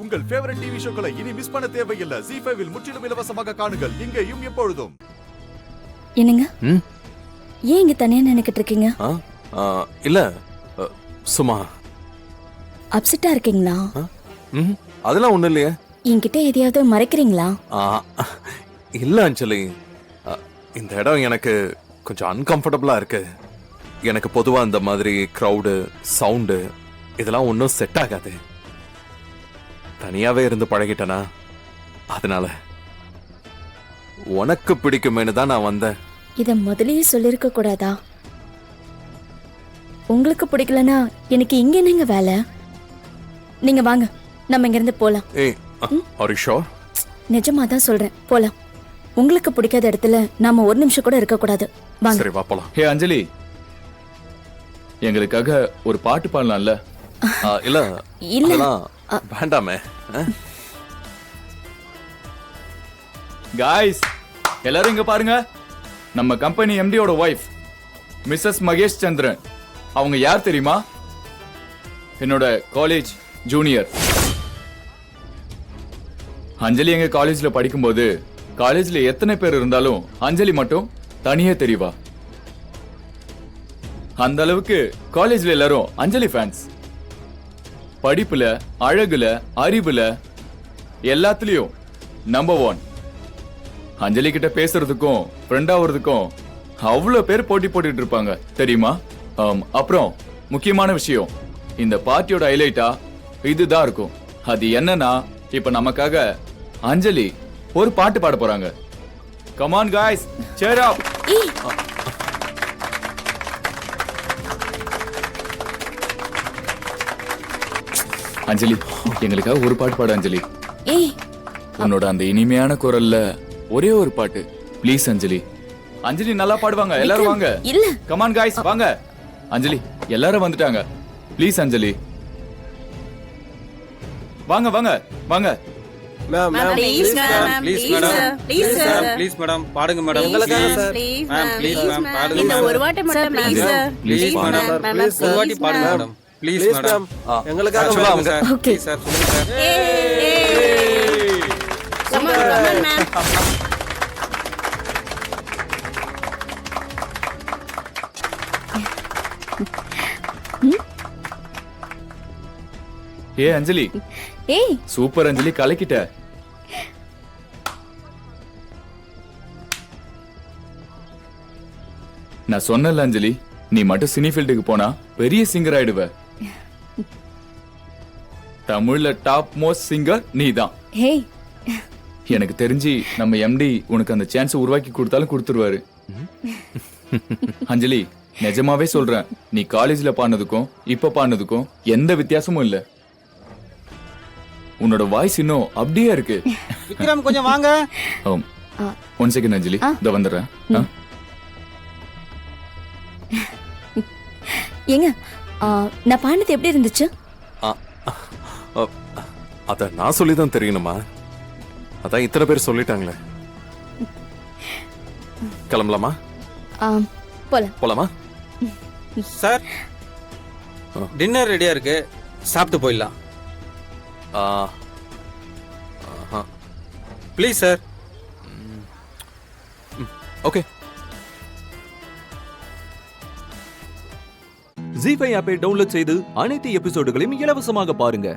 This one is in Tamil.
உங்கள் ஃபேவரட் டிவி ஷோக்களை இனி மிஸ் பண்ண தேவையில்லை. ZEE5 இல் முற்றிலும் இலவசமாக காணுங்கள். இங்கேயும் எப்பொழுதும். என்னங்க ஏன் இங்க தனியா நினைக்கிட்டு இருக்கீங்க? இல்ல சும்மா அப்செட்டா இருக்கீங்களா? அதெல்லாம் ஒண்ணு இல்லையே. என்கிட்ட எதையாவது மறைக்கிறீங்களா? இல்ல அஞ்சலி, இந்த இடம் எனக்கு கொஞ்சம் அன்கம்ஃபர்டபுளா இருக்கு. எனக்கு பொதுவா இந்த மாதிரி கிரவுடு சவுண்டு இதெல்லாம் ஒன்றும் செட் ஆகாது. தனியாவே இருந்து பழகிட்டனா, அதனால உனக்கு பிடிக்குமேனு தான் நான் வந்தேன். இத முதல்லயே சொல்லிருக்க கூடாதா? உங்களுக்கு பிடிக்கலனா எனக்கு இங்க என்னங்க வேலை? நீங்க வாங்க, நம்ம இங்க இருந்து போலாம். ஏய், are you sure? நிஜமா தான் சொல்றேன், போலாம். உங்களுக்கு பிடிக்காத இடத்துல நாம ஒரு நிமிஷம் கூட இருக்க கூடாது. வாங்க. சரி, வா போலாம். ஹே அஞ்சலி, எங்களுக்காக ஒரு பாட்டு பாடலாம்ல? இல்ல இல்ல வேண்டாமே. காய்ஸ், எல்லாரும் இங்க பாருங்க. நம்ம கம்பெனி எம்டியோட வைஃப் மிஸ்ஸஸ் மகேஷ் சந்திரன். அவங்க யார் தெரியுமா? என்னோட காலேஜ் ஜூனியர். அஞ்சலி எங்க காலேஜ்ல படிக்கும்போது காலேஜ்ல எத்தனை பேர் இருந்தாலும் அஞ்சலி மட்டும் தனியே தெரியவா. அந்த அளவுக்கு காலேஜ்ல எல்லாரும் அஞ்சலி ஃபேன்ஸ். படிப்புல, அழகுல, அறிவுல எல்லாத்துலயும் நம்பர் 1. அஞ்சலி கிட்ட பேசுறதுக்கும் ஃப்ரெண்ட் ஆவறதுக்கும் அவ்வளவு பேர் போட்டி போட்டுட்டு இருப்பாங்க தெரியுமா? அப்புறம் முக்கியமான விஷயம், இந்த பார்ட்டியோட ஹைலைட்டா இதுதான் இருக்கும். அது என்னன்னா, இப்ப நமக்காக அஞ்சலி ஒரு பாட்டு பாட போறாங்க. Come on guys, cheer up. அஞ்சலி, எங்களுக்காக ஒரு பாட்டு பாடு அஞ்சலி. உன்னோட அந்த இனிமையான குரல்ல ஒரே ஒரு பாட்டு ப்ளீஸ் அஞ்சலி. அஞ்சலி நல்லா பாடுவாங்க, எல்லாரும் வாங்க. இல்ல கம் ஆன் गाइस, வாங்க. அஞ்சலி, எல்லாரும் வந்துட்டாங்க. ப்ளீஸ் அஞ்சலி, வாங்க வாங்க வாங்க. Ma'am please madam, please madam, please sir, please madam பாடுங்க மேடம். எங்களுக்காக சார், மேம் ப்ளீஸ் மேம் பாடுங்க. இந்த ஒரு வாட்டி மட்டும் please sir, please madam, please ஒரு வாட்டி பாடுங்க மேடம். ப்ளீஸ் மேடம், எங்களுக்காக சொல்லுங்க சார். ப்ளீஸ் சார், சொல்லுங்க சார். Come on ma'am. ஏ அஞ்சலி, ஏய் சூப்பர் அஞ்சலி, கலக்கிட்ட. நான் சொன்னல அஞ்சலி, நீ மட்டும் சினி ஃபீல்டுக்கு போனா பெரிய சிங்கர் ஆயிடுவ. தமிழ்ல டாப் மோஸ்ட் சிங்கர் நீதான். ஹேய், எனக்கு தெரிஞ்சு நம்ம எம்டி உனக்கு அந்த சான்ஸ் உருவாக்கி கொடுத்தாலும் கொடுத்துருவாரு. அஞ்சலி, நிஜமாவே சொல்றேன், நீ காலேஜ்ல பாடினதுக்கும் இப்ப பாடினதுக்கும் எந்த வித்தியாசமும் இல்ல. உன்னோட வாய்ஸ் இன்னும் அப்படியே இருக்கு. விக்ரம் கொஞ்சம் வாங்க. ஒன் செகண்ட் அஞ்சலி, இத வந்துடுறேன். ஏங்க, நான் பாடினது எப்படி இருந்துச்சு? அத நான் சொல்லிதான் தெரியணுமா? அதான் இத்தனை பேர் சொல்லிட்டாங்களே. கிளம்பலாமா? போலாமா? சார், டின்னர் ரெடியா இருக்கு, சாப்பிட்டு போயிடலாம். Please sir. ஓகே. ZEE5 ஆப்பை டவுன்லோட் செய்து அனைத்து எபிசோடுகளையும் இலவசமாக பாருங்க.